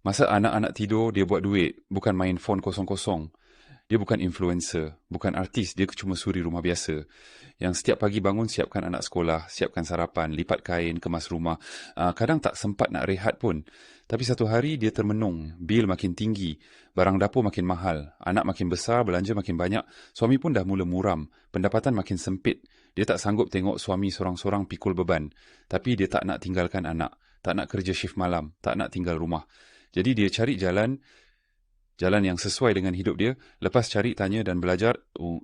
Masa anak-anak tidur, dia buat duit. Bukan main phone kosong-kosong. Dia bukan influencer, bukan artis, dia cuma suri rumah biasa. Yang setiap pagi bangun siapkan anak sekolah, siapkan sarapan, lipat kain, kemas rumah. Kadang tak sempat nak rehat pun. Tapi satu hari dia termenung, bil makin tinggi, barang dapur makin mahal, anak makin besar, belanja makin banyak, suami pun dah mula muram, pendapatan makin sempit. Dia tak sanggup tengok suami sorang-sorang pikul beban. Tapi dia tak nak tinggalkan anak, tak nak kerja shift malam, tak nak tinggal rumah. Jadi dia cari jalan yang sesuai dengan hidup dia. Lepas cari, tanya dan belajar,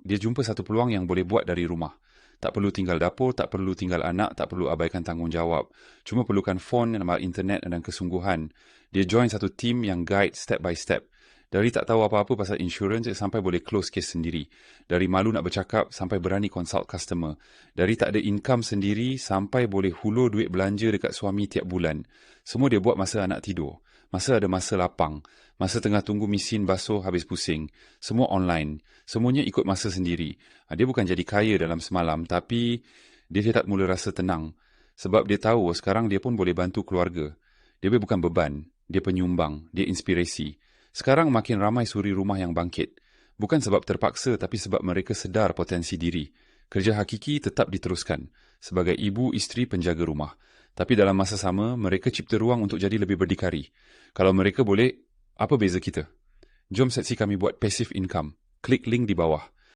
dia jumpa satu peluang yang boleh buat dari rumah. Tak perlu tinggal dapur, tak perlu tinggal anak, tak perlu abaikan tanggungjawab. Cuma perlukan phone, internet dan kesungguhan. Dia join satu team yang guide step by step. Dari tak tahu apa-apa pasal insurans sampai boleh close case sendiri. Dari malu nak bercakap sampai berani consult customer. Dari tak ada income sendiri sampai boleh hulur duit belanja dekat suami tiap bulan. Semua dia buat masa anak tidur. Masa ada masa lapang. Masa tengah tunggu mesin basuh habis pusing. Semua online. Semuanya ikut masa sendiri. Dia bukan jadi kaya dalam semalam, tapi dia tak mula rasa tenang. Sebab dia tahu sekarang dia pun boleh bantu keluarga. Dia bukan beban. Dia penyumbang. Dia inspirasi. Sekarang makin ramai suri rumah yang bangkit. Bukan sebab terpaksa, tapi sebab mereka sedar potensi diri. Kerja hakiki tetap diteruskan. Sebagai ibu, isteri, penjaga rumah. Tapi dalam masa sama, mereka cipta ruang untuk jadi lebih berdikari. Kalau mereka boleh, apa beza kita? Jom seksi kami buat passive income. Klik link di bawah.